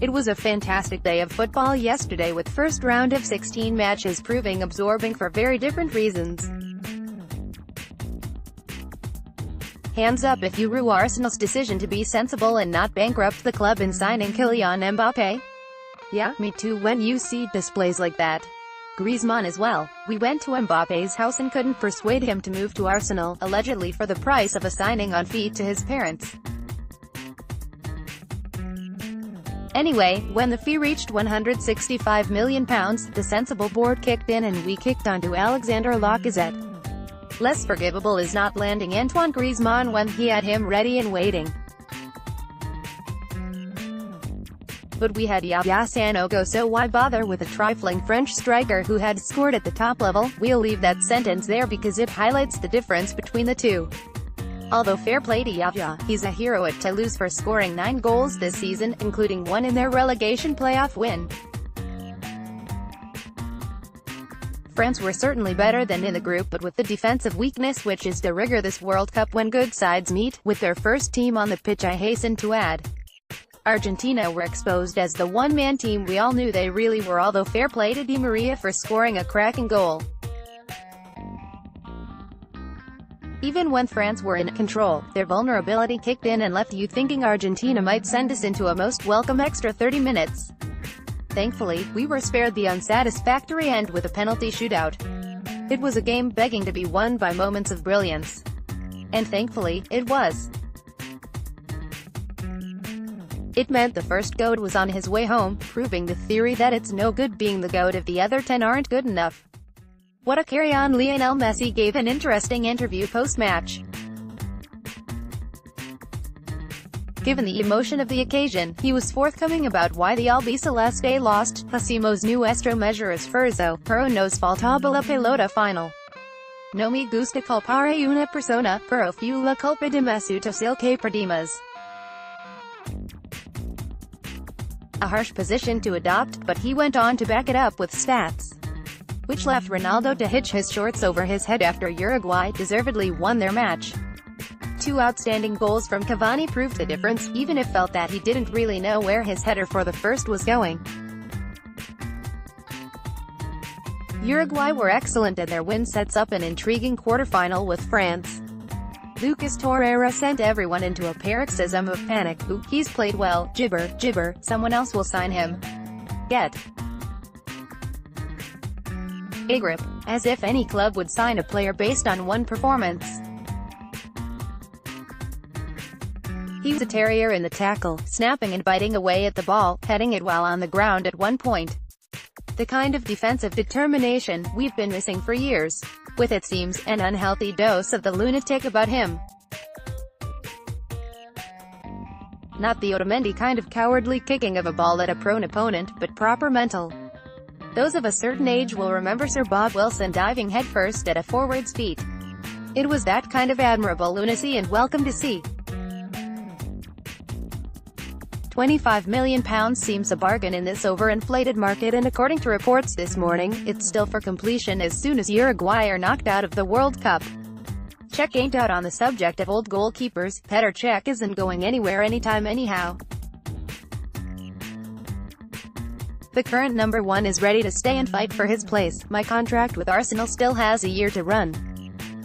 It was a fantastic day of football yesterday, with first round of 16 matches proving absorbing for very different reasons. Hands up if you rue Arsenal's decision to be sensible and not bankrupt the club in signing Kylian Mbappe. Yeah, me too when you see displays like that. Griezmann as well. We went to Mbappe's house and couldn't persuade him to move to Arsenal, allegedly for the price of a signing on fee to his parents. Anyway, when the fee reached £165 million, the sensible board kicked in and we kicked onto Alexander Lacazette. Less forgivable is not landing Antoine Griezmann when he had him ready and waiting. But we had Yaya Sanogo, so why bother with a trifling French striker who had scored at the top level? We'll leave that sentence there because it highlights the difference between the two. Although fair play to Yaya, he's a hero at Toulouse for scoring 9 goals this season, including 1 in their relegation playoff win. France were certainly better than in the group, but with the defensive weakness which is de rigueur this World Cup when good sides meet, with their first team on the pitch, I hasten to add. Argentina were exposed as the one-man team we all knew they really were, although fair play to Di Maria for scoring a cracking goal. Even when France were in control, their vulnerability kicked in and left you thinking Argentina might send us into a most welcome extra 30 minutes. Thankfully, we were spared the unsatisfactory end with a penalty shootout. It was a game begging to be won by moments of brilliance. And thankfully, it was. It meant the first GOAT was on his way home, proving the theory that it's no good being the GOAT if the other 10 aren't good enough. What a carry-on. Lionel Messi gave an interesting interview post-match. Given the emotion of the occasion, he was forthcoming about why the Albiceleste lost. Hacemos nuestro mejor esfuerzo, pero nos faltaba la pelota final. No me gusta culpar a una persona, pero fue la culpa de nosotros el que perdimos. A harsh position to adopt, but he went on to back it up with stats, which left Ronaldo to hitch his shorts over his head after Uruguay deservedly won their match. 2 outstanding goals from Cavani proved the difference, even if felt that he didn't really know where his header for the first was going. Uruguay were excellent and their win sets up an intriguing quarterfinal with France. Lucas Torreira sent everyone into a paroxysm of panic. Ooh, he's played well, gibber, someone else will sign him. Get a grip. As if any club would sign a player based on one performance. He was a terrier in the tackle, snapping and biting away at the ball, heading it while on the ground at one point. The kind of defensive determination we've been missing for years, with it seems an unhealthy dose of the lunatic about him. Not the Otamendi kind of cowardly kicking of a ball at a prone opponent, but proper mental. Those of a certain age will remember Sir Bob Wilson diving headfirst at a forward's feet. It was that kind of admirable lunacy and welcome to see. £25 million seems a bargain in this overinflated market, and according to reports this morning, it's still for completion as soon as Uruguay are knocked out of the World Cup. Cech ain't out on the subject of old goalkeepers. Petr Cech isn't going anywhere anytime anyhow. The current number 1 is ready to stay and fight for his place. My contract with Arsenal still has a year to run.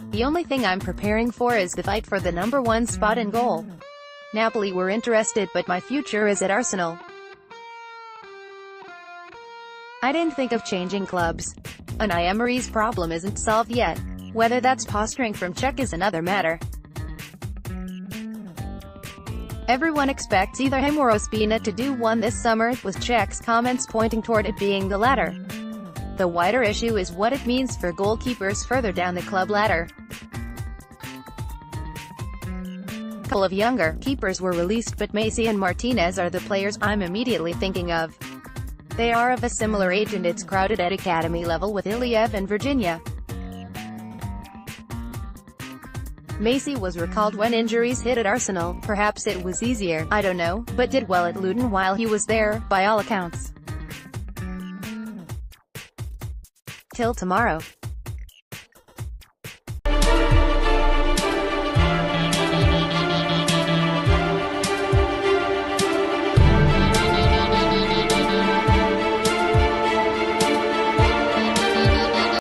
The only thing I'm preparing for is the fight for the number 1 spot in goal. Napoli were interested, but my future is at Arsenal. I didn't think of changing clubs. Unai Emery's problem isn't solved yet. Whether that's posturing from Cech is another matter. Everyone expects either him or Ospina to do one this summer, with Cech's comments pointing toward it being the latter. The wider issue is what it means for goalkeepers further down the club ladder. A couple of younger keepers were released, but Messi and Martinez are the players I'm immediately thinking of. They are of a similar age and it's crowded at academy level with Iliev and Virginia. Messi was recalled when injuries hit at Arsenal. Perhaps it was easier, I don't know, but did well at Luton while he was there, by all accounts. Till tomorrow.